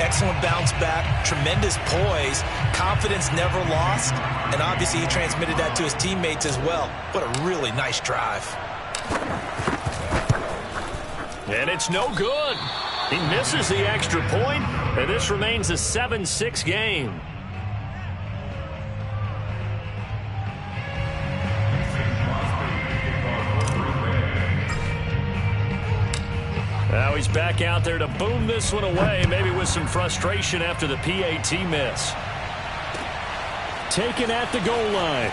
excellent bounce back, tremendous poise, confidence never lost, and obviously he transmitted that to his teammates as well. What a really nice drive. And it's no good. He misses the extra point, and this remains a 7-6 game. Now he's back out there to boom this one away, maybe with some frustration after the PAT miss. Taken at the goal line.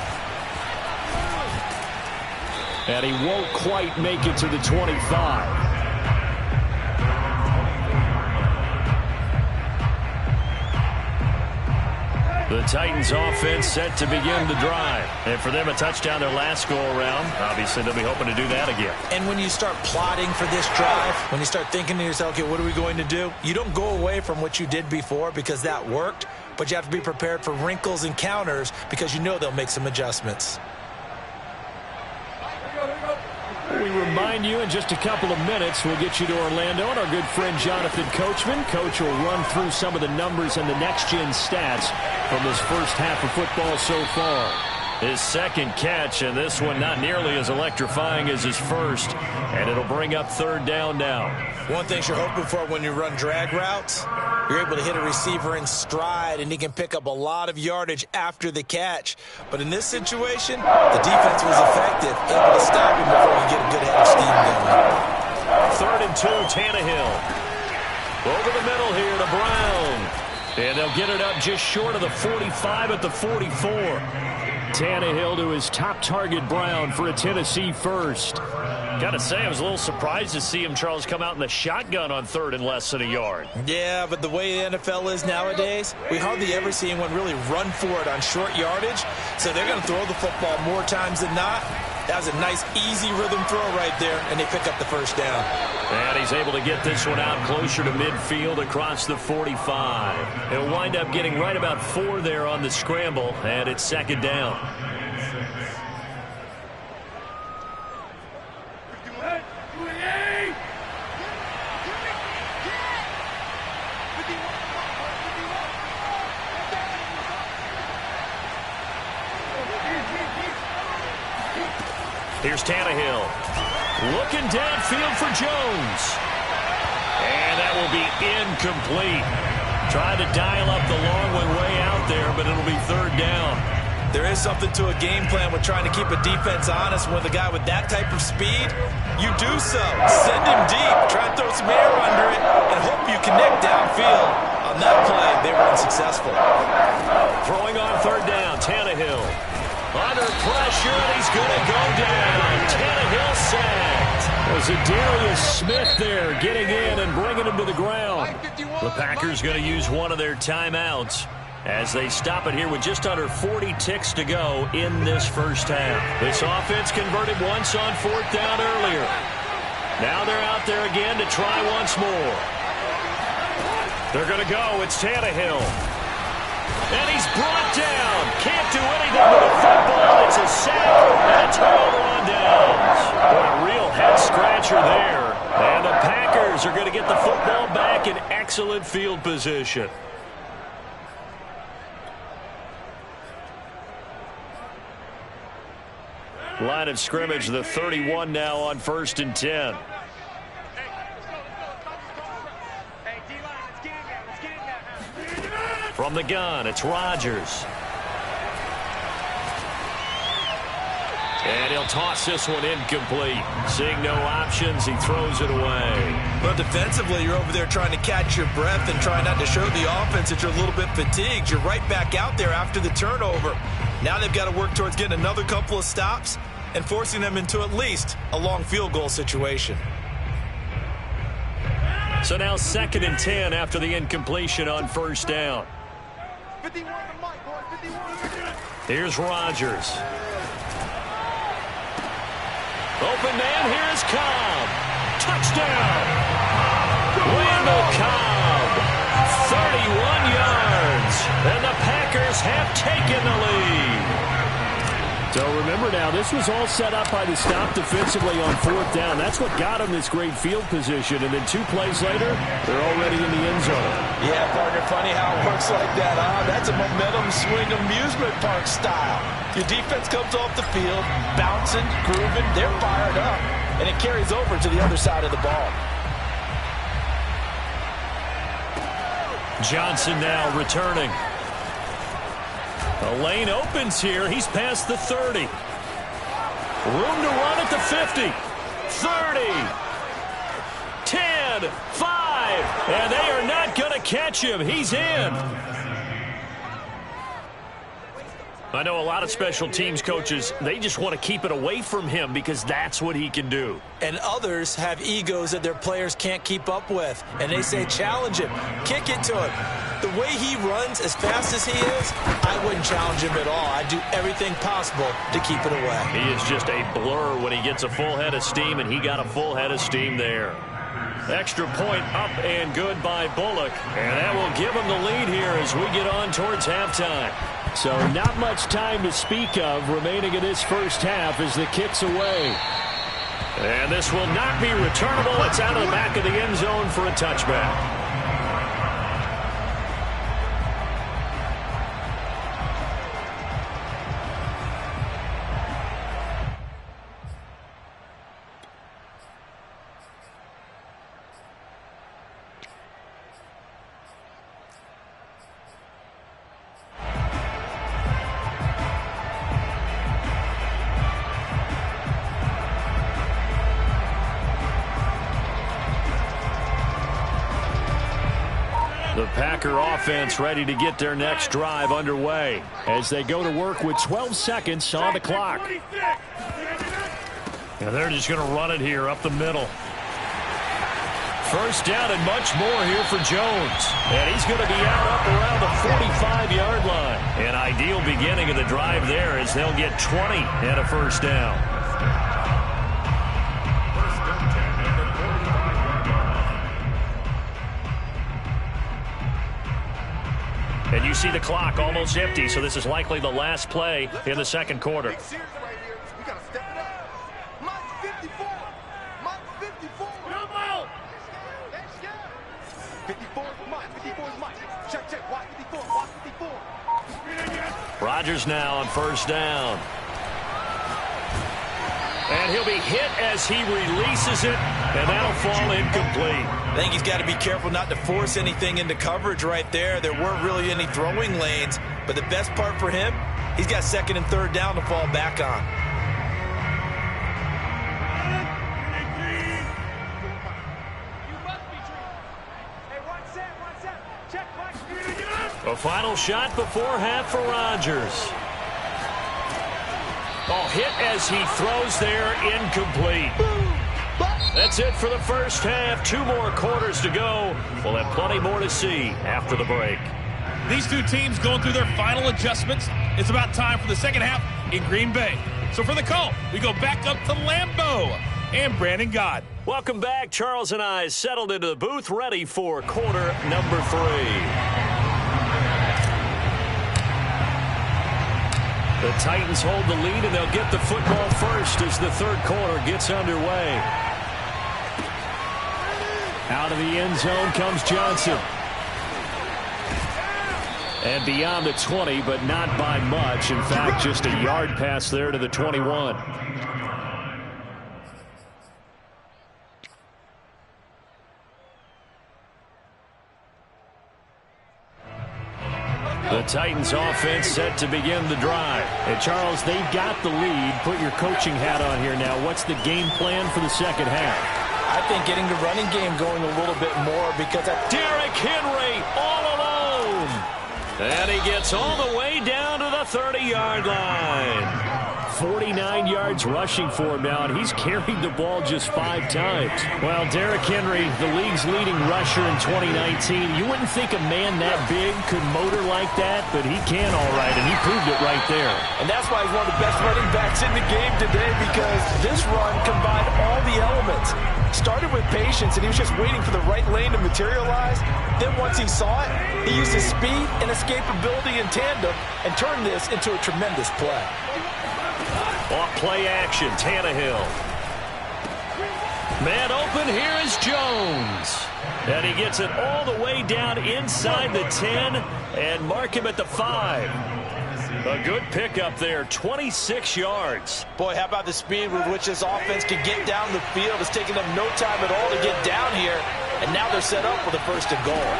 And he won't quite make it to the 25. The Titans offense set to begin the drive. And for them, a touchdown their last go-around. Obviously, they'll be hoping to do that again. And when you start plotting for this drive, when you start thinking to yourself, okay, what are we going to do? You don't go away from what you did before because that worked, but you have to be prepared for wrinkles and counters because you know they'll make some adjustments. We remind you in just a couple of minutes we'll get you to Orlando and our good friend Jonathan Coachman. Coach will run through some of the numbers and the next-gen stats from this first half of football so far. His second catch, and this one not nearly as electrifying as his first, and it'll bring up third down now. One thing you're hoping for when you run drag routes, you're able to hit a receiver in stride, and he can pick up a lot of yardage after the catch. But in this situation, the defense was effective, able to stop him before he get a good head of steam going. 3rd and 2, Tannehill. Over the middle here to Brown. And they'll get it up just short of the 45 at the 44. Tannehill to his top target, Brown, for a Tennessee first. Got to say, I was a little surprised to see him, Charles, come out in the shotgun on 3rd and less than a yard. Yeah, but the way the NFL is nowadays, we hardly ever see anyone really run for it on short yardage. So they're going to throw the football more times than not. That was a nice, easy rhythm throw right there, and they pick up the first down. And he's able to get this one out closer to midfield across the 45. He'll wind up getting right about 4 there on the scramble, and it's 2nd down. Here's Tannehill. Looking downfield for Jones. And that will be incomplete. Tried to dial up the long one way out there, but it'll be 3rd down. There is something to a game plan with trying to keep a defense honest. With a guy with that type of speed, you do so. Send him deep. Try and throw some air under it and hope you connect downfield. On that play, they were unsuccessful. Throwing on 3rd down, Tannehill. Under pressure, and he's going to go down. Tannehill sacked. There's a Darius Smith there getting in and bringing him to the ground. The Packers going to use one of their timeouts as they stop it here with just under 40 ticks to go in this first half. This offense converted once on 4th down earlier. Now they're out there again to try once more. They're going to go. It's Tannehill. And he's brought down. Can't do anything with the football. It's a sack and a turnover on downs. What a real head-scratcher there. And the Packers are going to get the football back in excellent field position. Line of scrimmage, the 31 now on 1st and 10. From the gun, it's Rodgers. And he'll toss this one incomplete. Seeing no options, he throws it away. But defensively, you're over there trying to catch your breath and try not to show the offense that you're a little bit fatigued. You're right back out there after the turnover. Now they've got to work towards getting another couple of stops and forcing them into at least a long field goal situation. So now 2nd and 10 after the incompletion on 1st down. Here's Rodgers. Open man, here's Cobb. Touchdown! Randall Cobb, 31 yards, and the Packers have taken the lead. So remember now, this was all set up by the stop defensively on 4th down. That's what got him this great field position. And then 2 plays later, they're already in the end zone. Yeah, partner, funny how it works like that, huh? That's a momentum swing amusement park style. Your defense comes off the field, bouncing, grooving, they're fired up, and it carries over to the other side of the ball. Johnson now returning. The lane opens here. He's past the 30. Room to run at the 50. 30. 10. 5. And they are not going to catch him. He's in. I know a lot of special teams coaches, they just want to keep it away from him because that's what he can do. And others have egos that their players can't keep up with. And they say, challenge him, kick it to him. The way he runs as fast as he is, I wouldn't challenge him at all. I'd do everything possible to keep it away. He is just a blur when he gets a full head of steam, and he got a full head of steam there. Extra point up and good by Bullock. And that will give him the lead here as we get on towards halftime. So not much time to speak of remaining in this first half as the kick's away. And this will not be returnable. It's out of the back of the end zone for a touchback. The Packer offense ready to get their next drive underway as they go to work with 12 seconds on the clock. And they're just going to run it here up the middle. First down and much more here for Jones. And he's going to be out up around the 45-yard line. An ideal beginning of the drive there as they'll get 20 and a first down. And you see the clock almost empty, so this is likely the last play in the second quarter. Rodgers now on first down. And he'll be hit as he releases it, and that'll fall incomplete. I think he's got to be careful not to force anything into coverage right there. There weren't really any throwing lanes, but the best part for him, he's got second and third down to fall back on. A final shot before half for Rodgers. Oh, hit as he throws there, incomplete. That's it for the first half. 2 more quarters to go. We'll have plenty more to see after the break. These two teams going through their final adjustments. It's about time for the second half in Green Bay. So for the call, we go back up to Lambeau and Brandon Gott. Welcome back. Charles and I settled into the booth, ready for quarter number 3. The Titans hold the lead, and they'll get the football first as the third quarter gets underway. Out of the end zone comes Johnson. And beyond the 20, but not by much. In fact, just a yard pass there to the 21. The Titans offense set to begin the drive. And Charles, they've got the lead. Put your coaching hat on here now. What's the game plan for the second half? I think getting the running game going a little bit more because Derrick Henry all alone. And he gets all the way down to the 30-yard line. 49 yards rushing for him now, and he's carried the ball just 5 times. Well, Derrick Henry, the league's leading rusher in 2019. You wouldn't think a man that big could motor like that, but he can all right, and he proved it right there. And that's why he's one of the best running backs in the game today, because this run combined all the elements. Started with patience, and he was just waiting for the right lane to materialize. Then once he saw it, he used his speed and escapability in tandem and turned this into a tremendous play. Off play action, Tannehill. Man open, here is Jones. And he gets it all the way down inside the 10 and mark him at the 5. A good pickup there, 26 yards. Boy, how about the speed with which this offense can get down the field? It's taking them no time at all to get down here. And now they're set up for the 1st and goal.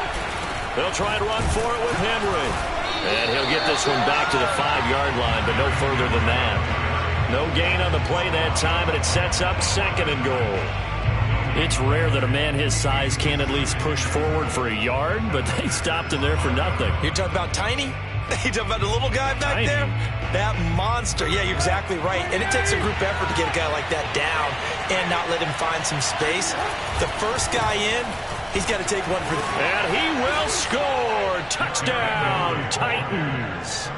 They'll try and run for it with Henry. And he'll get this one back to the 5-yard line, but no further than that. No gain on the play that time, and it sets up 2nd and goal. It's rare that a man his size can at least push forward for a yard, but they stopped him there for nothing. You're talking about Tiny? You talking about the little guy back Tiny. there? That monster. Yeah, you're exactly right. And it takes a group effort to get a guy like that down and not let him find some space. The first guy in, he's got to take one for the... And he will score. Touchdown, Titans.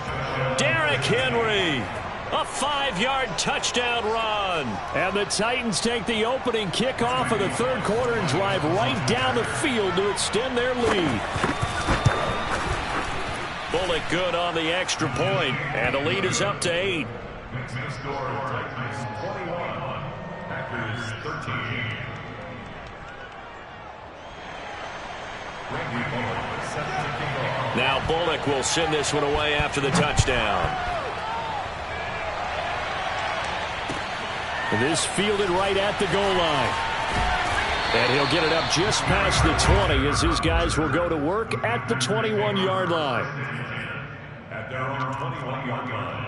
Derrick Henry. A 5-yard touchdown run. And the Titans take the opening kickoff of the 3rd quarter and drive right down the field to extend their lead. Bullock good on the extra point, and the lead is up to 8. Now Bullock will send this one away after the touchdown. This fielded right at the goal line. And he'll get it up just past the 20 as his guys will go to work at the 21-yard line. At their own 21-yard line.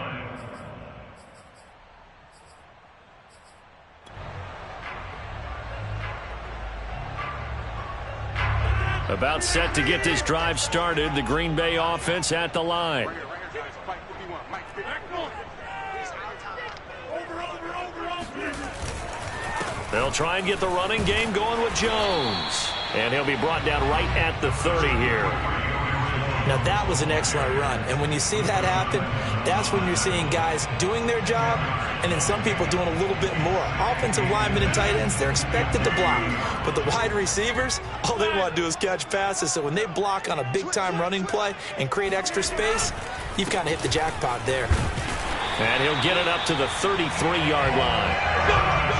About set to get this drive started. The Green Bay offense at the line. They'll try and get the running game going with Jones. And he'll be brought down right at the 30 here. Now, that was an excellent run. And when you see that happen, that's when you're seeing guys doing their job and then some people doing a little bit more. Offensive linemen and tight ends, they're expected to block. But the wide receivers, all they want to do is catch passes. So when they block on a big-time running play and create extra space, you've kind of hit the jackpot there. And he'll get it up to the 33-yard line.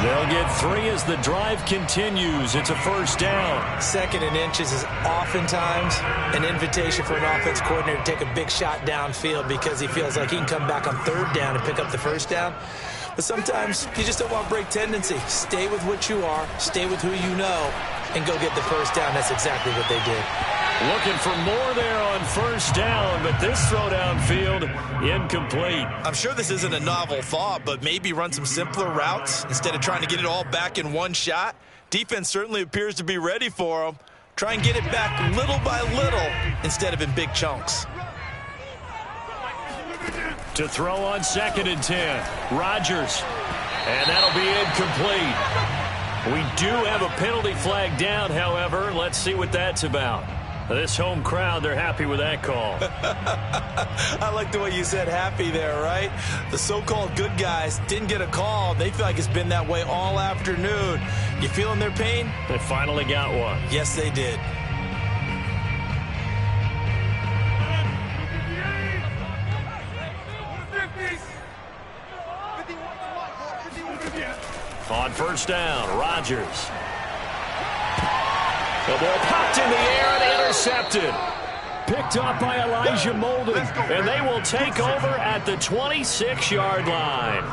They'll get 3 as the drive continues. It's a 1st down. 2nd and inches is oftentimes an invitation for an offense coordinator to take a big shot downfield because he feels like he can come back on 3rd down and pick up the 1st down. But sometimes you just don't want to break tendency. Stay with what you are, stay with who you know, and go get the 1st down. That's exactly what they did. Looking for more there on 1st down, but this throw downfield incomplete. I'm sure this isn't a novel thought, but maybe run some simpler routes instead of trying to get it all back in one shot. Defense certainly appears to be ready for them. Try and get it back little by little instead of in big chunks. To throw on 2nd and 10. Rodgers. And that'll be incomplete. We do have a penalty flag down, however. Let's see what that's about. This home crowd, they're happy with that call. I like the way you said happy there, right? The so-called good guys didn't get a call. They feel like it's been that way all afternoon. You feeling their pain? They finally got one. Yes, they did. On 1st down, Rodgers. The ball popped in the air and intercepted. Picked up by Elijah Molden. And they will take over at the 26-yard line.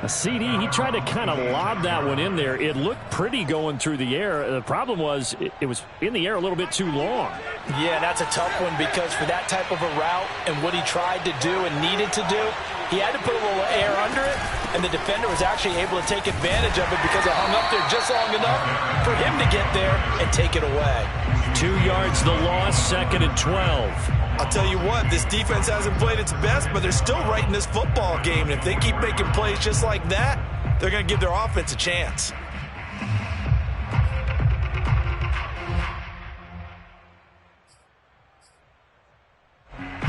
A CD, he tried to kind of lob that one in there. It looked pretty going through the air. The problem was it was in the air a little bit too long. Yeah, that's a tough one because for that type of a route and what he tried to do and needed to do, he had to put a little air under it, and the defender was actually able to take advantage of it because it hung up there just long enough for him to get there and take it away. 2 yards the loss, 2nd and 12. I'll tell you what, this defense hasn't played its best, but they're still right in this football game. And if they keep making plays just like that, they're going to give their offense a chance.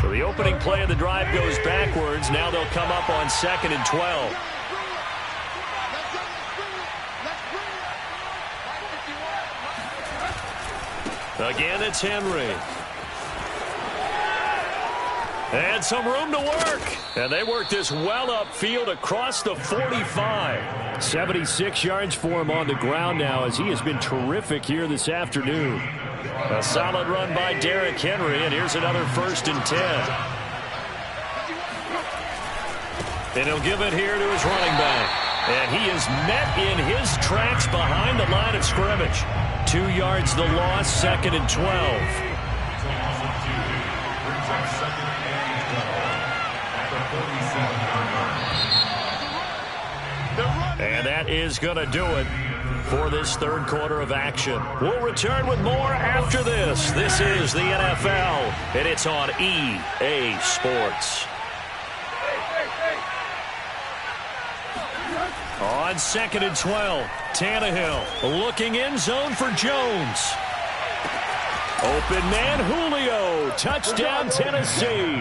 So the opening play of the drive goes backwards. Now they'll come up on 2nd and 12. Again, it's Henry. And some room to work. And they work this well upfield across the 45. 76 yards for him on the ground now as he has been terrific here this afternoon. A solid run by Derrick Henry, and here's another 1st and 10. And he'll give it here to his running back. And he is met in his tracks behind the line of scrimmage. 2 yards the loss, 2nd and 12. And that is going to do it for this 3rd quarter of action. We'll return with more after this. This is the NFL, and it's on EA Sports. On 2nd and 12, Tannehill looking in zone for Jones. Open man, Julio. Touchdown, Tennessee.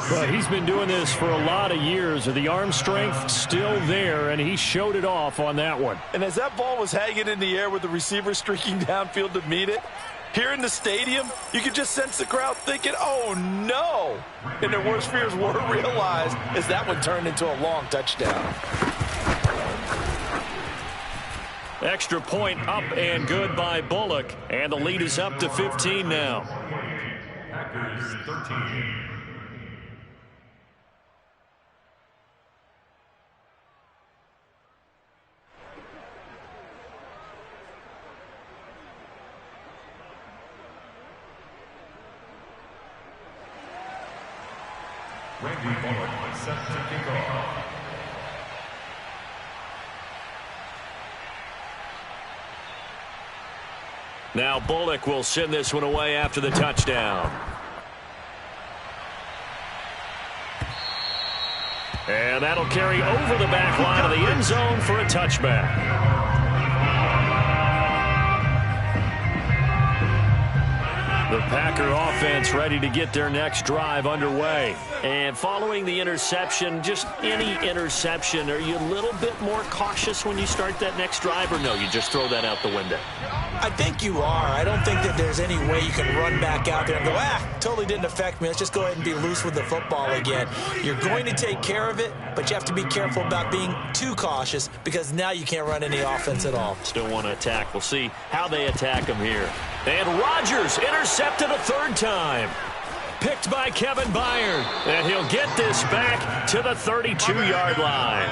But he's been doing this for a lot of years. The arm strength still there, and he showed it off on that one. And as that ball was hanging in the air with the receiver streaking downfield to meet it, here in the stadium, you could just sense the crowd thinking, oh, no. And their worst fears were realized as that one turned into a long touchdown. Extra point up and good by Bullock. And the lead is up to 15 now. Packers 13. Randy Bullock set to kick off. Now Bullock will send this one away after the touchdown. And that'll carry over the back line of the end zone for a touchback. The Packer offense ready to get their next drive underway. And following the interception, just any interception, are you a little bit more cautious when you start that next drive, or no, you just throw that out the window? I think you are. I don't think that there's any way you can run back out there and go, totally didn't affect me. Let's just go ahead and be loose with the football again. You're going to take care of it, but you have to be careful about being too cautious because now you can't run any offense at all. Still want to attack. We'll see how they attack him here. And Rodgers intercepted a 3rd time. Picked by Kevin Byard. And he'll get this back to the 32-yard line.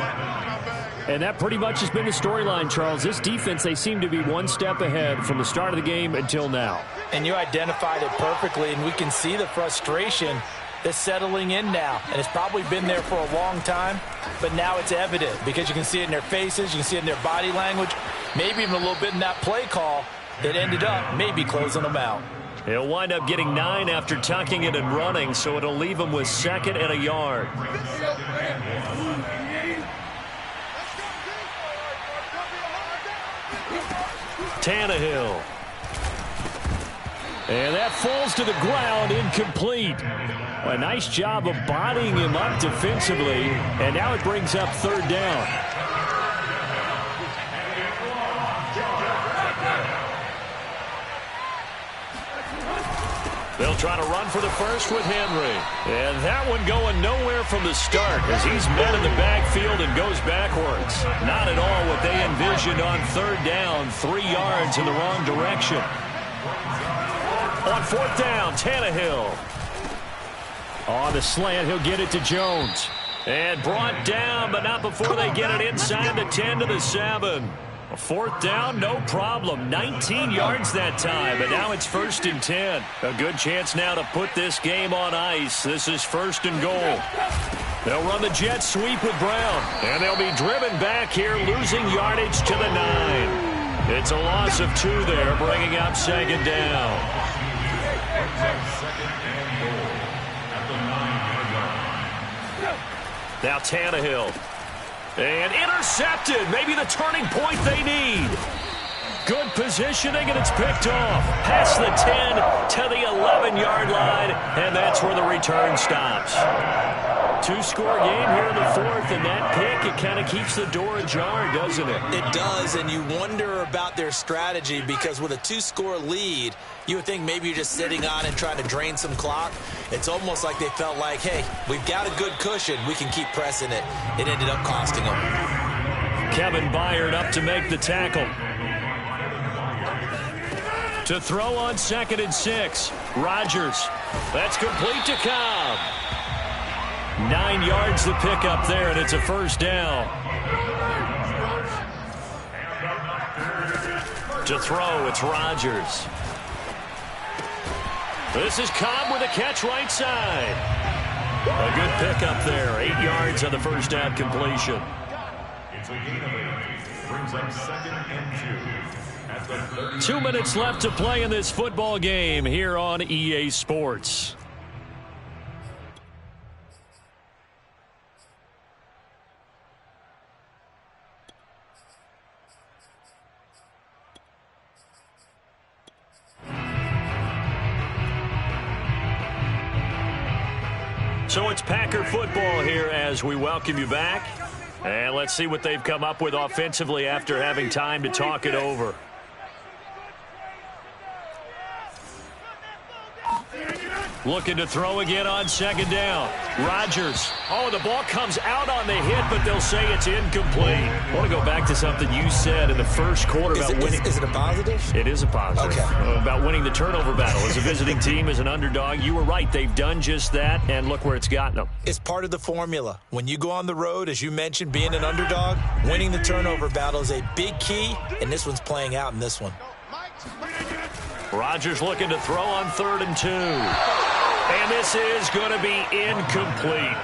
And that pretty much has been the storyline, Charles. This defense, they seem to be one step ahead from the start of the game until now. And you identified it perfectly, and we can see the frustration that's settling in now. And it's probably been there for a long time, but now it's evident because you can see it in their faces, you can see it in their body language, maybe even a little bit in that play call that ended up maybe closing them out. He'll wind up getting 9 after tucking it and running, so it'll leave him with 2nd and a yard. Tannehill. And that falls to the ground, incomplete. A nice job of bodying him up defensively, and now it brings up 3rd down. They'll try to run for the first with Henry. And that one going nowhere from the start as he's met in the backfield and goes backwards. Not at all what they envisioned on 3rd down. 3 yards in the wrong direction. On 4th down, Tannehill. On the slant, he'll get it to Jones. And brought down, but not before they get it inside the 10 to the 7. A 4th down, no problem. 19 yards that time, but now it's 1st and 10. A good chance now to put this game on ice. This is 1st and goal. They'll run the jet sweep with Brown, and they'll be driven back here, losing yardage to the 9. It's a loss of 2 there, bringing up 2nd down. Now Tannehill. And intercepted. Maybe the turning point they need. Good positioning, and it's picked off. Past the 10 to the 11-yard line, and that's where the return stops. Two-score game here in the fourth, and that pick, it kind of keeps the door ajar, doesn't it? It does, and you wonder about their strategy because with a two-score lead, you would think maybe you're just sitting on and trying to drain some clock. It's almost like they felt like, hey, we've got a good cushion. We can keep pressing it. It ended up costing them. Kevin Byard up to make the tackle. To throw on 2nd and 6. Rodgers. That's complete to Cobb. 9 yards the pickup there, and it's a first down. To throw, it's Rodgers. This is Cobb with a catch right side. A good pickup there. 8 yards on the first down completion. It's a gain of 8. Brings up 2nd and 2. At the 30. 2 minutes left to play in this football game here on EA Sports. So it's Packer football here as we welcome you back. And let's see what they've come up with offensively after having time to talk it over. Looking to throw again on 2nd down. Rodgers. Oh, the ball comes out on the hit, but they'll say it's incomplete. I want to go back to something you said in the first quarter about winning. Is it a positive? It is a positive. Okay. About winning the turnover battle. As a visiting team, as an underdog, you were right. They've done just that, and look where it's gotten them. It's part of the formula. When you go on the road, as you mentioned, being an underdog, winning the turnover battle is a big key, and this one's playing out in this one. Rodgers looking to throw on 3rd and 2. And this is going to be incomplete.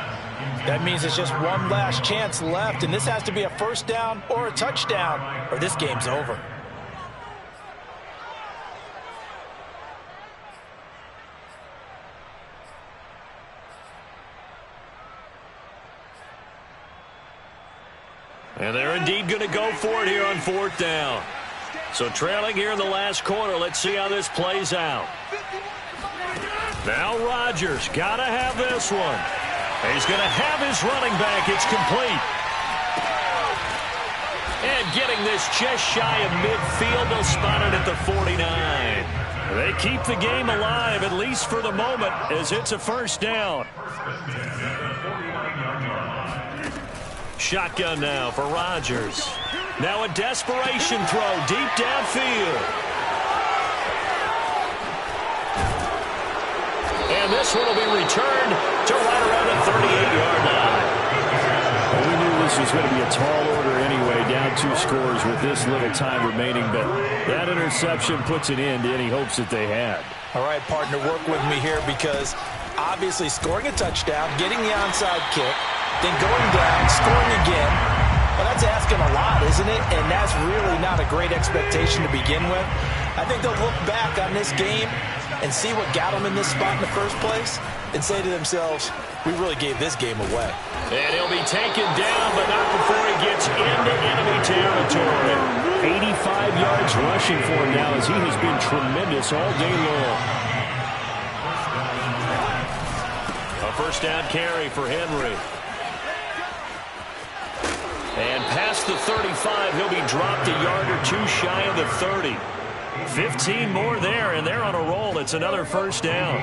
That means it's just one last chance left, and this has to be a first down or a touchdown, or this game's over. And they're indeed going to go for it here on 4th down. So trailing here in the last quarter, let's see how this plays out. Now Rodgers, got to have this one. He's going to have his running back. It's complete. And getting this just shy of midfield, they'll spot it at the 49. They keep the game alive, at least for the moment, as it's a first down. Shotgun now for Rodgers. Now a desperation throw deep downfield. And this one will be returned to right around the 38-yard line. Well, we knew this was going to be a tall order anyway, down 2 scores with this little time remaining, but that interception puts an end to any hopes that they had. All right, partner, work with me here because obviously scoring a touchdown, getting the onside kick, then going down, scoring again. Well, that's asking a lot, isn't it? And that's really not a great expectation to begin with. I think they'll look back on this game and see what got them in this spot in the first place and say to themselves, we really gave this game away. And he'll be taken down, but not before he gets into enemy territory. 85 yards rushing for him now as he has been tremendous all day long. A first down carry for Henry. And past the 35, he'll be dropped a yard or 2 shy of the 30. 15 more there, and they're on a roll. It's another first down.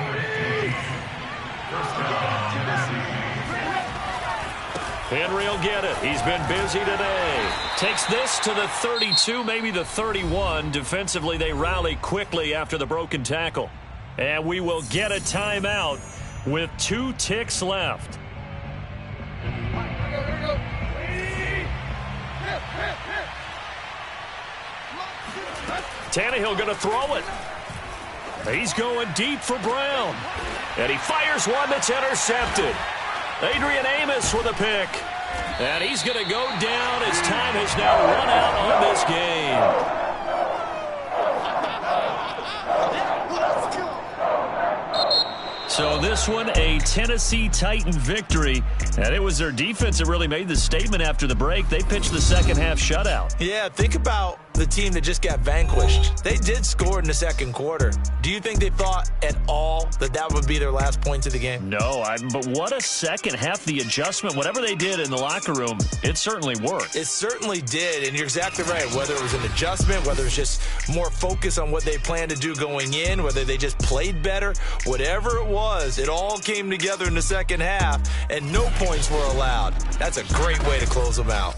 Henry will get it. He's been busy today. Takes this to the 32, maybe the 31. Defensively, they rally quickly after the broken tackle. And we will get a timeout with 2 ticks left. Tannehill going to throw it. He's going deep for Brown. And he fires one that's intercepted. Adrian Amos with a pick. And he's going to go down as time has now run out on this game. So this one, a Tennessee Titan victory. And it was their defense that really made the statement after the break. They pitched the second half shutout. Yeah, think about the team that just got vanquished. They did score in the second quarter. Do you think they thought at all that that would be their last points of the game? No, but what a second half. The adjustment, whatever they did in the locker room, it certainly worked. It certainly did, and you're exactly right. Whether it was an adjustment, whether it's just more focus on what they planned to do going in, whether they just played better, whatever it was, it all came together in the second half, and no points were allowed. That's a great way to close them out.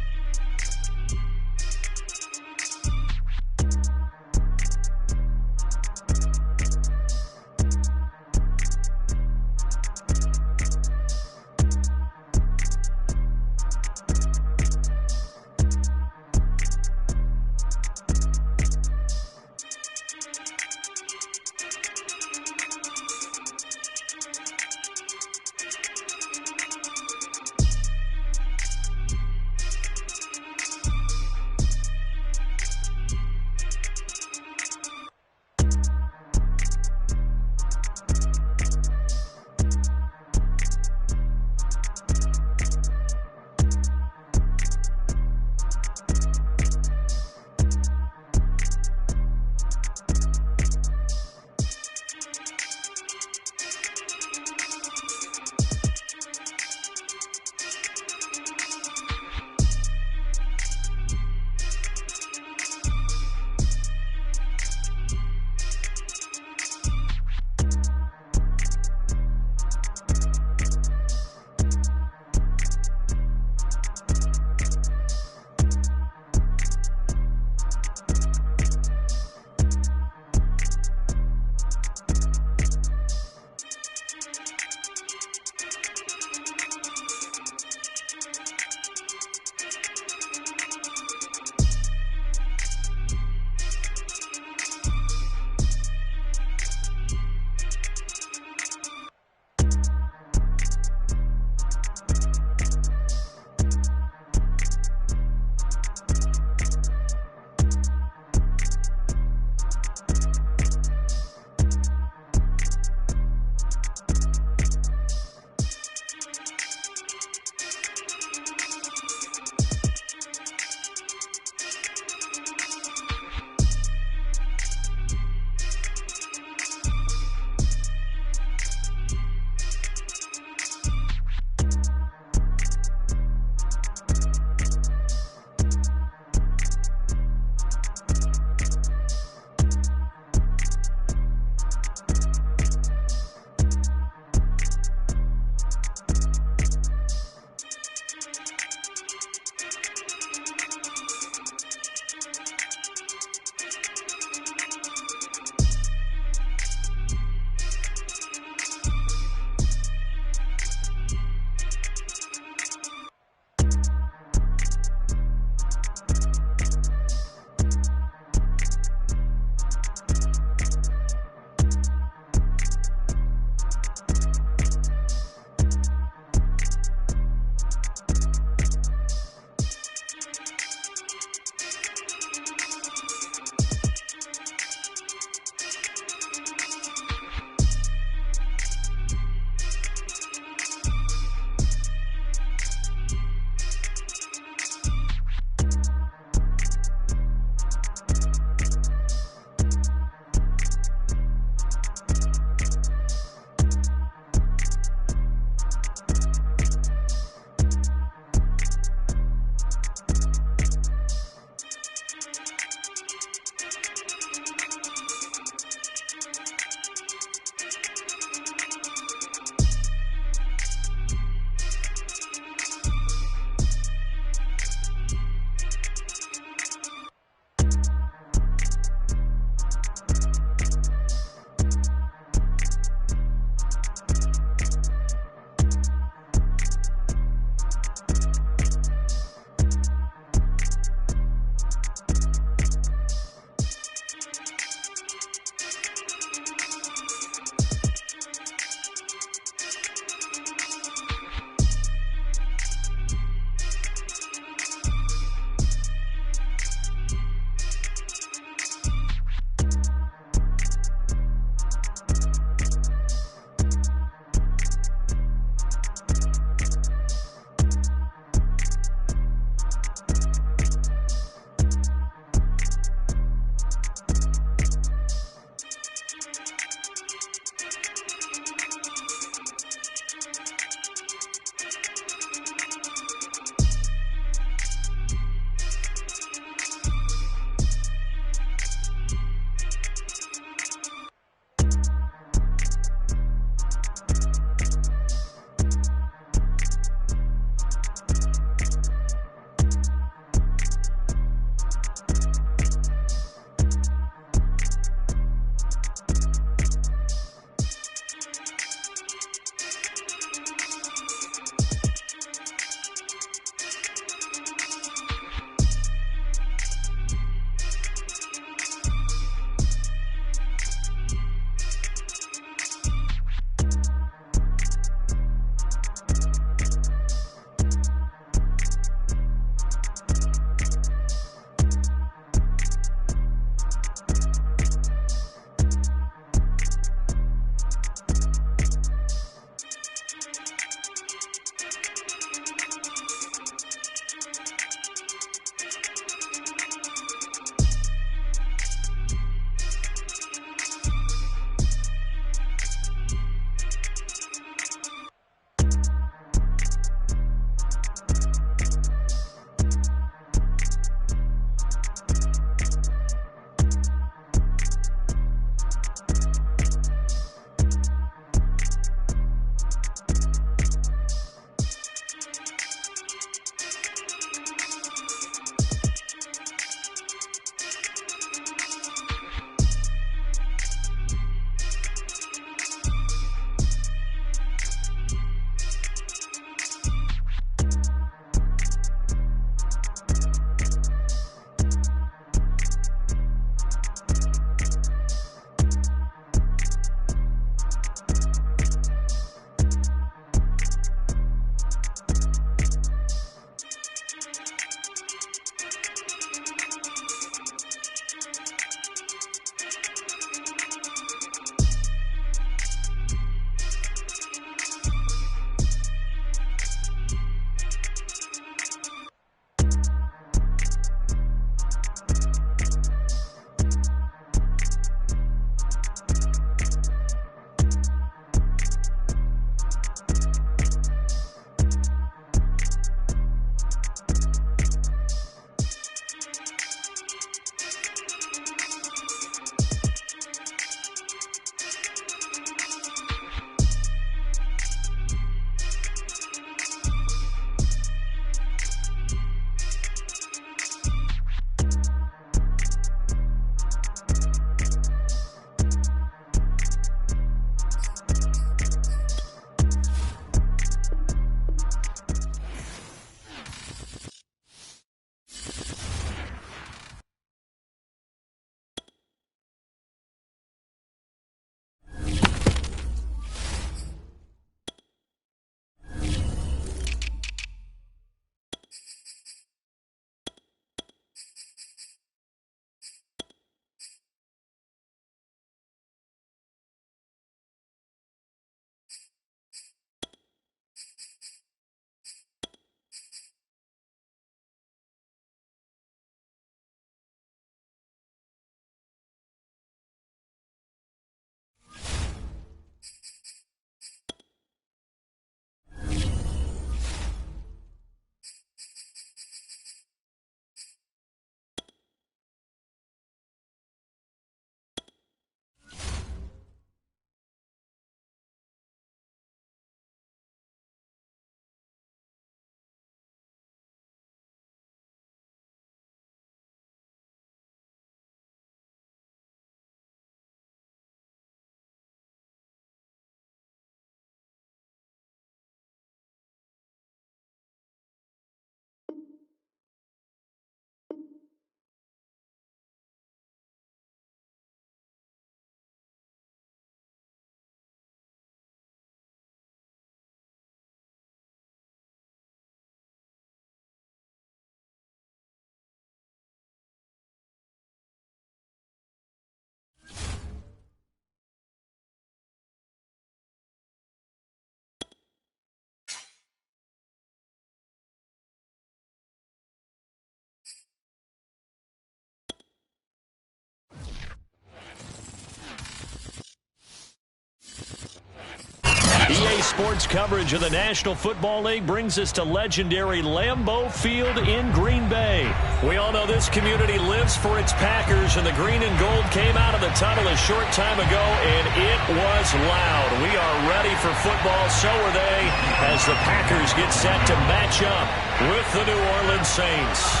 Today's sports coverage of the National Football League brings us to legendary Lambeau Field in Green Bay. We all know this community lives for its Packers, and the green and gold came out of the tunnel a short time ago, and it was loud. We are ready for football, so are they, as the Packers get set to match up with the New Orleans Saints.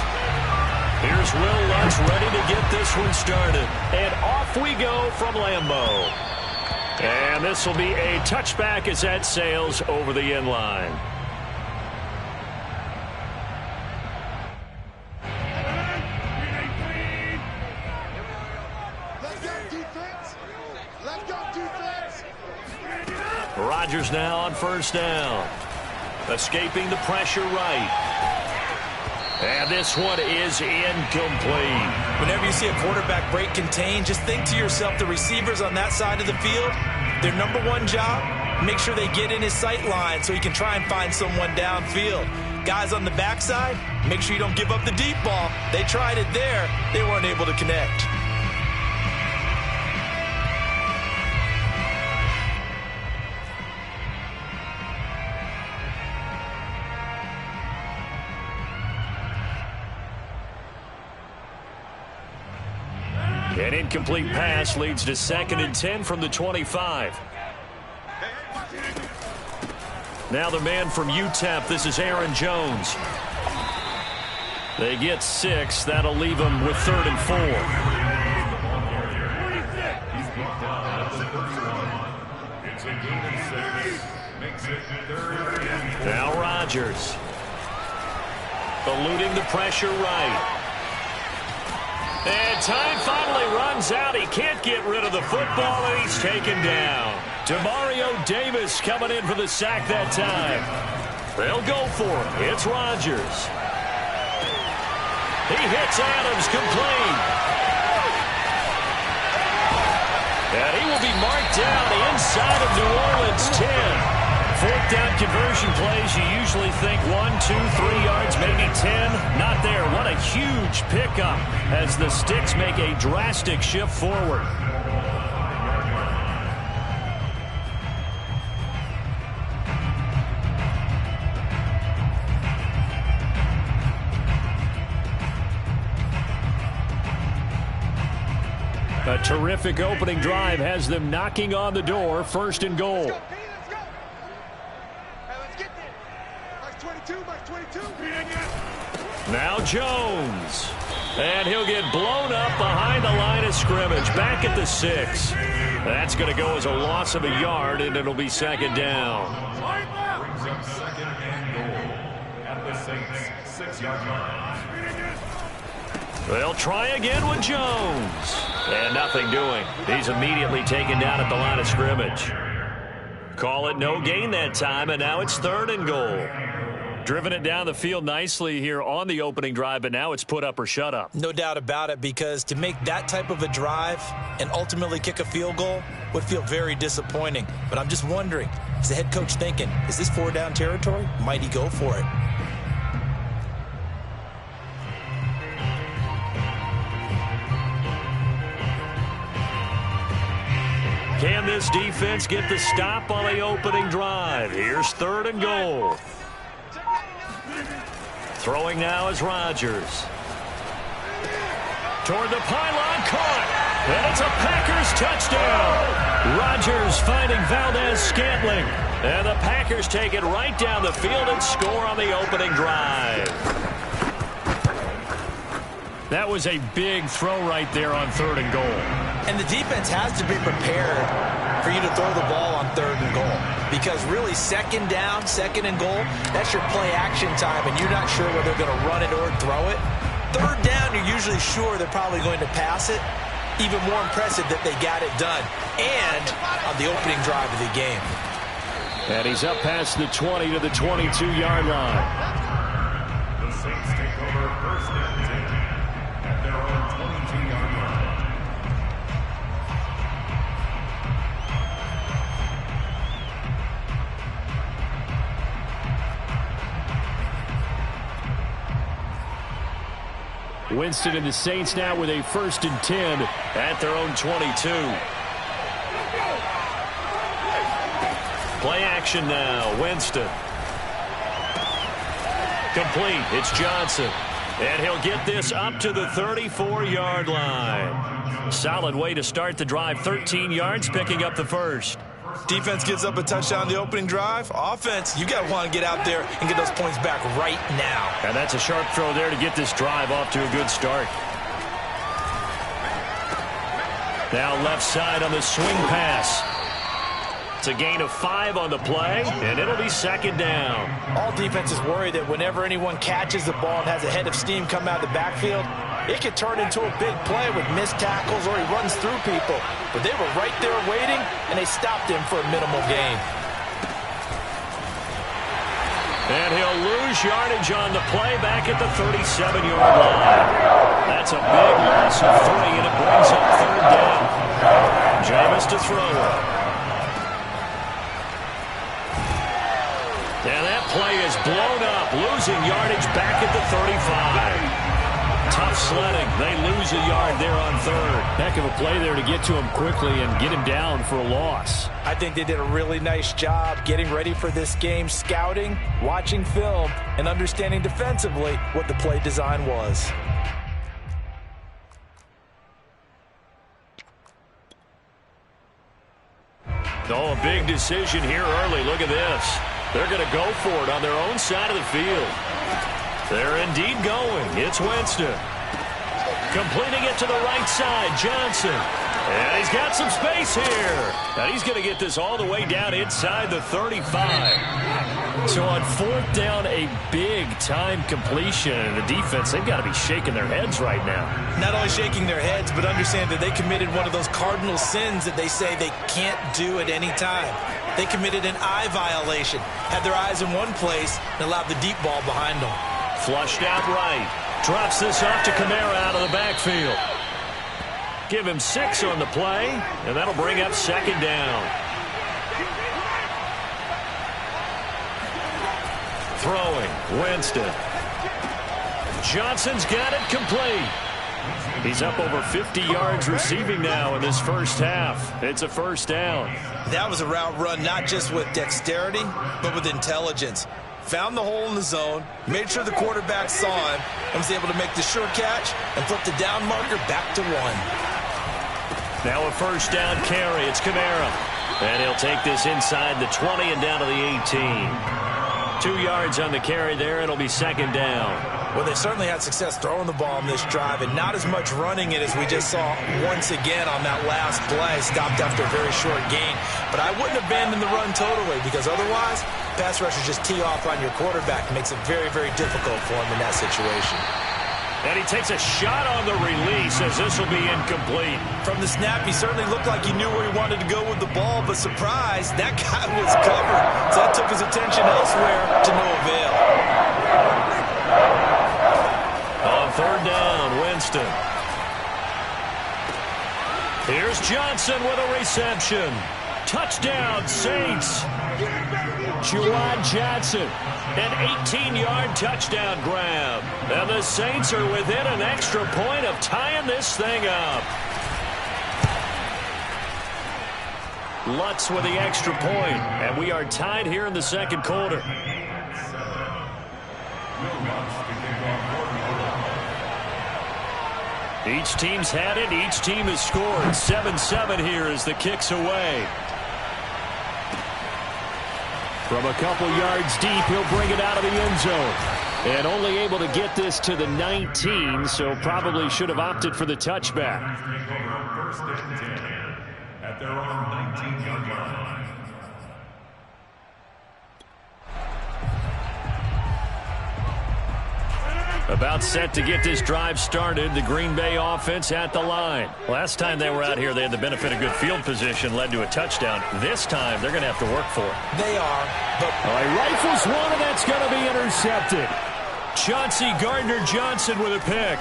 Here's Will Lutz ready to get this one started, and off we go from Lambeau. And this will be a touchback as that sails over the end line. Rodgers now on first down. Escaping the pressure right. And this one is incomplete. Whenever you see a quarterback break contain, just think to yourself, the receivers on that side of the field, their number one job, make sure they get in his sight line so he can try and find someone downfield. Guys on the backside, make sure you don't give up the deep ball. They tried it there. They weren't able to connect. An incomplete pass leads to 2nd and 10 from the 25. Now the man from UTEP, this is Aaron Jones. They get 6. That'll leave them with 3rd and 4. Now Rodgers. Eluding the pressure right. And time finally runs out. He can't get rid of the football, and he's taken down. Demario Davis coming in for the sack that time. They'll go for it. It's Rodgers. He hits Adams complete. And he will be marked down inside of New Orleans 10. 4th down conversion plays, you usually think 1, 2, 3 yards, maybe 10. Not there. What a huge pickup as the Sticks make a drastic shift forward. A terrific opening drive has them knocking on the door. 1st and goal. Now Jones. And he'll get blown up behind the line of scrimmage. Back at the 6. That's going to go as a loss of a yard, and it'll be 2nd down. Brings up 2nd and goal at the Saints 6-yard line. They'll try again with Jones. And nothing doing. He's immediately taken down at the line of scrimmage. Call it no gain that time, and now it's 3rd and goal. Driven it down the field nicely here on the opening drive, but now it's put up or shut up. No doubt about it, because to make that type of a drive and ultimately kick a field goal would feel very disappointing. But I'm just wondering, is the head coach thinking, is this 4-down territory? Might he go for it? Can this defense get the stop on the opening drive? Here's 3rd and goal. Throwing now is Rodgers. Toward the pylon, caught. And it's a Packers touchdown. Rodgers finding Valdez-Scantling. And the Packers take it right down the field and score on the opening drive. That was a big throw right there on 3rd and goal. And the defense has to be prepared for you to throw the ball on 3rd and goal. Because really, 2nd down, 2nd and goal, that's your play action time, and you're not sure whether they're going to run it or throw it. 3rd down, you're usually sure they're probably going to pass it. Even more impressive that they got it done. And on the opening drive of the game. And he's up past the 20 to the 22-yard line. The Saints take over 1st and 10 at their own 22-yard line. Winston and the Saints now with a 1st and 10 at their own 22. Play action now. Winston. Complete. It's Johnson. And he'll get this up to the 34-yard line. Solid way to start the drive. 13 yards, picking up the first. Defense gives up a touchdown the opening drive. Offense, you got to want to get out there and get those points back right now. And that's a sharp throw there to get this drive off to a good start. Now left side on the swing pass. It's a gain of 5 on the play, and it'll be second down. All defenses worry that whenever anyone catches the ball and has a head of steam come out of the backfield, it could turn into a big play with missed tackles or he runs through people. But they were right there waiting, and they stopped him for a minimal gain. And he'll lose yardage on the play back at the 37-yard line. That's a big loss of 3, and it brings up third down. Jameis to throw it. And that play is blown up, losing yardage back at the 35. Tough sledding. They lose a yard there on third. Heck of a play there to get to him quickly and get him down for a loss. I think they did a really nice job getting ready for this game, scouting, watching film, and understanding defensively what the play design was. Oh, a big decision here early. Look at this. They're going to go for it on their own side of the field. They're indeed going. It's Winston. Completing it to the right side, Johnson. And he's got some space here. And he's going to get this all the way down inside the 35. So on fourth down, a big-time completion. And the defense, they've got to be shaking their heads right now. Not only shaking their heads, but understand that they committed one of those cardinal sins that they say they can't do at any time. They committed an eye violation, had their eyes in one place, and allowed the deep ball behind them. Flushed out right. Drops this off to Kamara out of the backfield. Give him 6 on the play, and that'll bring up second down. Throwing, Winston. Johnson's got it complete. He's up over 50 yards receiving now in this first half. It's a first down. That was a route run not just with dexterity, but with intelligence. Found the hole in the zone, made sure the quarterback saw him, and was able to make the sure catch and flip the down marker back to 1. Now a first down carry. It's Kamara. And he'll take this inside the 20 and down to the 18. 2 yards on the carry there. It'll be second down. Well, they certainly had success throwing the ball on this drive, and not as much running it as we just saw once again on that last play. Stopped after a very short gain. But I wouldn't abandon the run totally, because otherwise, pass rushers just tee off on your quarterback. It makes it very, very difficult for him in that situation. And he takes a shot on the release as this will be incomplete. From the snap, he certainly looked like he knew where he wanted to go with the ball, but surprise, that guy was covered. So that took his attention elsewhere to no avail. On third down, Winston. Here's Johnson with a reception. Touchdown, Saints. Juwan Johnson, an 18-yard touchdown grab. And the Saints are within an extra point of tying this thing up. Lutz with the extra point, and we are tied here in the second quarter. Each team's had it. Each team has scored. 7-7 here as the kick's away. From a couple yards deep, he'll bring it out of the end zone. And only able to get this to the 19, so probably should have opted for the touchback. First and 10 at their own 19-yard line. About set to get this drive started. The Green Bay offense at the line. Last time they were out here, they had the benefit of good field position, led to a touchdown. This time, they're going to have to work for it. They are, but... He rifles one, and that's going to be intercepted. Chauncey Gardner-Johnson with a pick.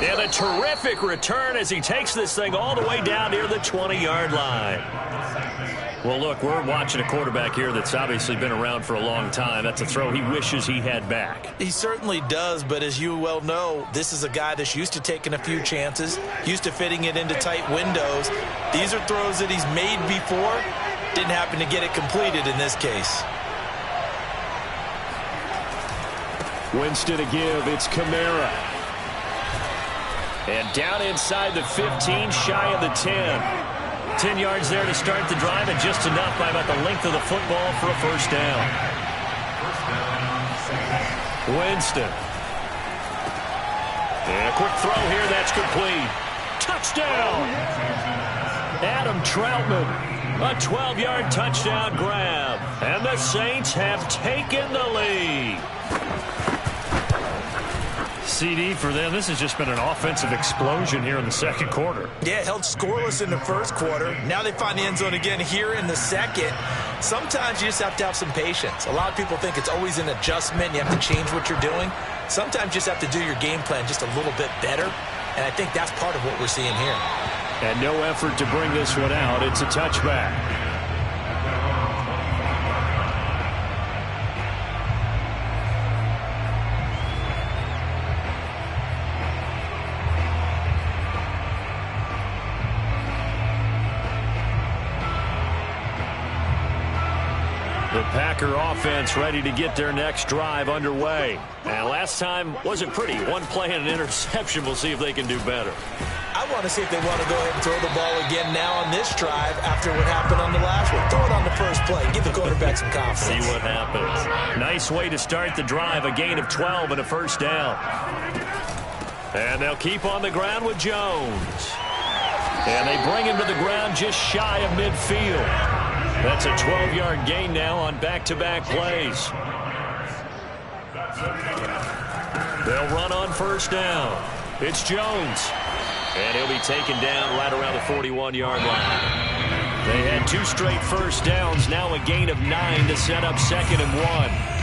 And a terrific return as he takes this thing all the way down near the 20-yard line. Well, look, we're watching a quarterback here that's obviously been around for a long time. That's a throw he wishes he had back. He certainly does, but as you well know, this is a guy that's used to taking a few chances, used to fitting it into tight windows. These are throws that he's made before, Didn't happen to get it completed in this case. Winston to give. It's Kamara. And down inside the 15, shy of the 10. 10 yards there to start the drive, and just enough by about the length of the football for a first down. Winston. And a quick throw here. That's complete. Touchdown! Adam Troutman. A 12-yard touchdown grab. And the Saints have taken the lead. CD for them. This has just been an offensive explosion here in the second quarter. Yeah, held scoreless in the first quarter. Now they find the end zone again here in the second. Sometimes you just have to have some patience. A lot of people think it's always an adjustment. You have to change what you're doing. Sometimes you just have to do your game plan just a little bit better. And I think that's part of what we're seeing here. And no effort to bring this one out. It's a touchback. The Packer offense ready to get their next drive underway. And last time wasn't pretty. One play and an interception. We'll see if they can do better. I want to see if they want to go ahead and throw the ball again now on this drive after what happened on the last one. Throw it on the first play. Give the quarterback some confidence. See what happens. Nice way to start the drive. A gain of 12 and a first down. And they'll keep on the ground with Jones. And they bring him to the ground just shy of midfield. That's a 12-yard gain now on back-to-back plays. They'll run on first down. It's Jones. And he'll be taken down right around the 41-yard line. They had 2 straight first downs. Now a gain of 9 to set up 2nd and 1.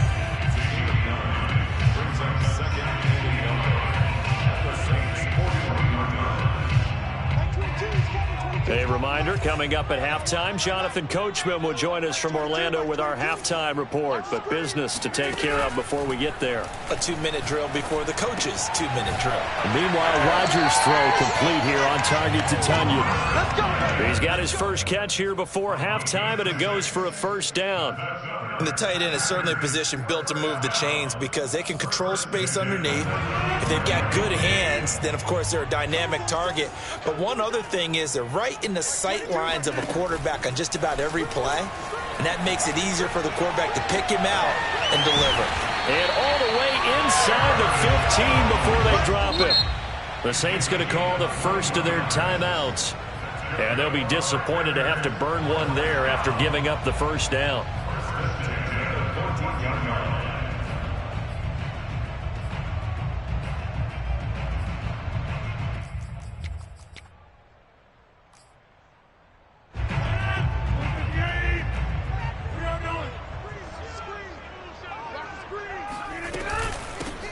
A reminder, coming up at halftime, Jonathan Coachman will join us from Orlando with our halftime report, but business to take care of before we get there. A 2-minute drill before the coach's 2-minute drill. Meanwhile, Rodgers' throw complete here on target to Tunyon. He's got his first catch here before halftime, and it goes for a first down. And the tight end is certainly a position built to move the chains because they can control space underneath. If they've got good hands, then, of course, they're a dynamic target. But one other thing is they're right in the sight lines of a quarterback on just about every play. And that makes it easier for the quarterback to pick him out and deliver. And all the way inside the 15 before they drop it. The Saints going to call the first of their timeouts. And they'll be disappointed to have to burn one there after giving up the first down.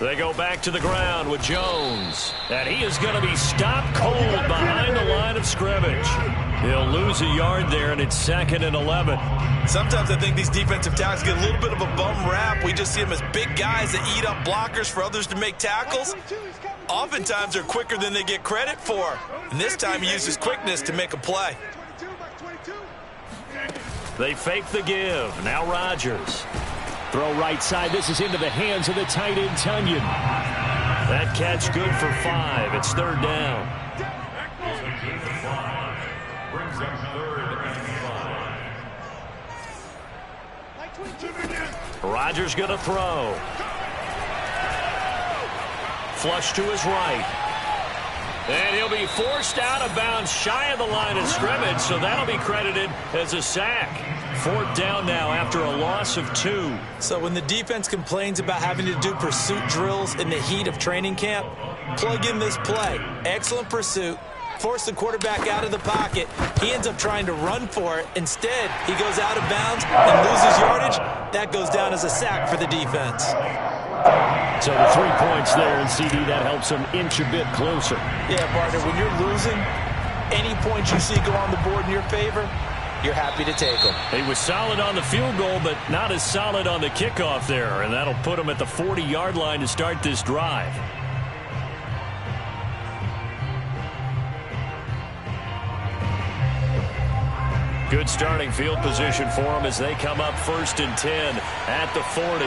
They go back to the ground with Jones. And he is going to be stopped cold behind the line of scrimmage. He'll lose a yard there, and it's 2nd and 11. Sometimes I think these defensive tackles get a little bit of a bum rap. We just see them as big guys that eat up blockers for others to make tackles. Oftentimes they're quicker than they get credit for. And this time he uses quickness to make a play. They fake the give. Now Rodgers. Throw right side. This is into the hands of the tight end, Tunyon. That catch good for 5. It's 3rd down. Brings up 3rd and 5. Rodgers going to throw. Flush to his right. And he'll be forced out of bounds shy of the line of scrimmage, so that'll be credited as a sack. 4th down now after a loss of 2. So when the defense complains about having to do pursuit drills in the heat of training camp, plug in this play. Excellent pursuit. Force the quarterback out of the pocket. He ends up trying to run for it. Instead, he goes out of bounds and loses yardage. That goes down as a sack for the defense. So the 3 points there, and CD, that helps him inch a bit closer. Yeah, partner, when you're losing, any points you see go on the board in your favor, you're happy to take them. He was solid on the field goal, but not as solid on the kickoff there, and that'll put him at the 40-yard line to start this drive. Good starting field position for them as they come up 1st and 10 at the 40.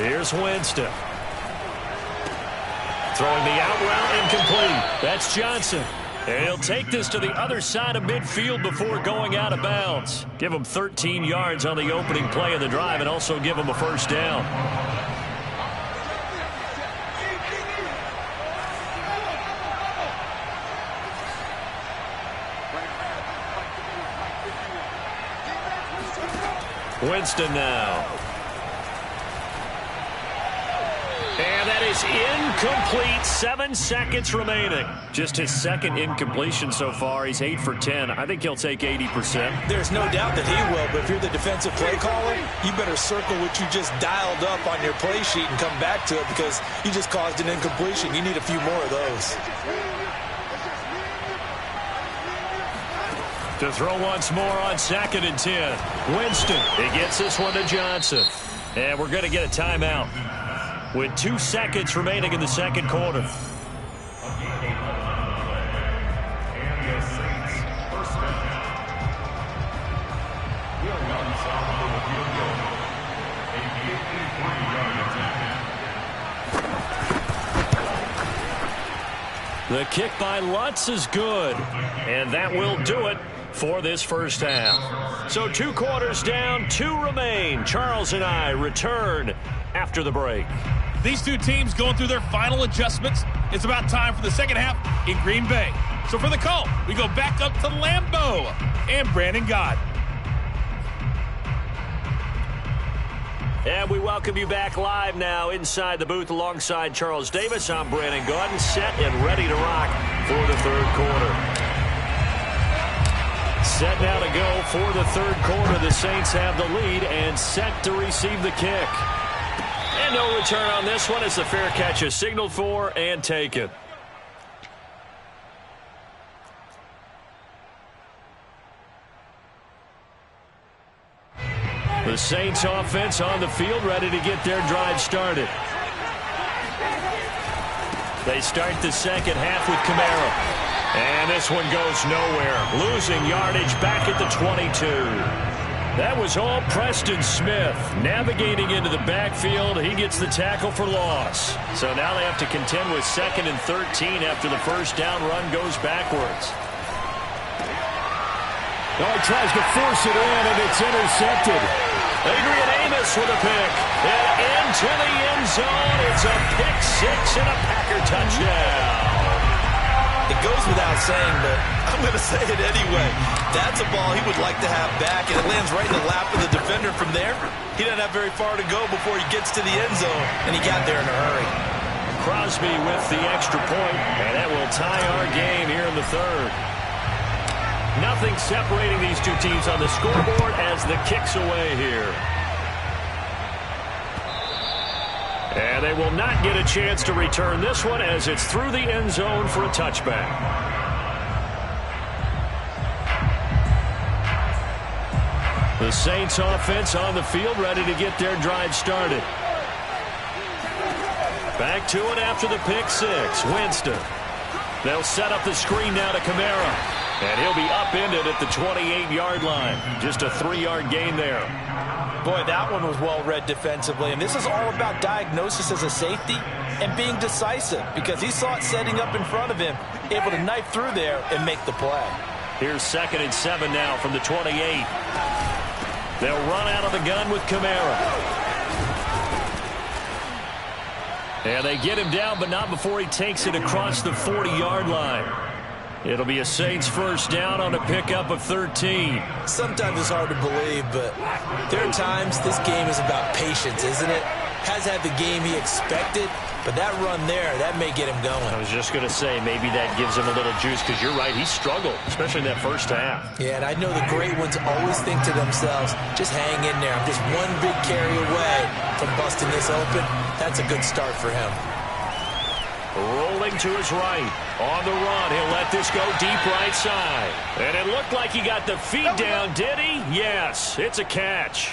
Here's Winston. Throwing the out route incomplete. That's Johnson. And he'll take this to the other side of midfield before going out of bounds. Give him 13 yards on the opening play of the drive and also give him a first down. Winston now. And that is incomplete. 7 seconds remaining. Just his second incompletion so far. He's 8 for 10. I think he'll take 80%. There's no doubt that he will, but if you're the defensive play caller, you better circle what you just dialed up on your play sheet and come back to it because you just caused an incompletion. You need a few more of those. To throw once more on 2nd and 10. Winston. He gets this one to Johnson. And we're going to get a timeout with 2 seconds remaining in the second quarter. The kick by Lutz is good. And that will do it for this first half. So 2 quarters down, 2 remain. Charles and I return after the break. These two teams going through their final adjustments. It's about time for the second half in Green Bay. So for the call, we go back up to Lambeau and Brandon Gott. And we welcome you back live now inside the booth alongside Charles Davis. I'm Brandon Gott, set and ready to rock for the third quarter. Set now to go for the third quarter. The Saints have the lead and set to receive the kick. And no return on this one as the fair catch is signaled for and taken. The Saints offense on the field ready to get their drive started. They start the second half with Kamara. And this one goes nowhere. Losing yardage back at the 22. That was all Preston Smith. Navigating into the backfield, he gets the tackle for loss. So now they have to contend with 2nd and 13 after the first down run goes backwards. Oh, he tries to force it in, and it's intercepted. Adrian Amos with a pick. And into the end zone. It's a pick 6 and a Packer touchdown. It goes without saying, but I'm going to say it anyway. That's a ball he would like to have back, and it lands right in the lap of the defender from there. He doesn't have very far to go before he gets to the end zone, and he got there in a hurry. Crosby with the extra point, and that will tie our game here in the third. Nothing separating these two teams on the scoreboard as the kick's away here. And they will not get a chance to return this one as it's through the end zone for a touchback. The Saints offense on the field ready to get their drive started. Back to it after the pick 6. Winston. They'll set up the screen now to Kamara. And he'll be upended at the 28-yard line. Just a 3-yard gain there. Boy, that one was well read defensively. And this is all about diagnosis as a safety and being decisive because he saw it setting up in front of him, able to knife through there and make the play. Here's 2nd and 7 now from the 28. They'll run out of the gun with Kamara. And they get him down, but not before he takes it across the 40-yard line. It'll be a Saints first down on a pickup of 13. Sometimes it's hard to believe, but there are times this game is about patience, isn't it? Has had the game he expected, but that run there, that may get him going. I was just going to say, maybe that gives him a little juice, because you're right, he struggled, especially in that first half. Yeah, and I know the great ones always think to themselves, just hang in there. I'm just one big carry away from busting this open. That's a good start for him. Rolling to his right. On the run, he'll let this go deep right side. And it looked like he got the feet down, did he? Yes, it's a catch.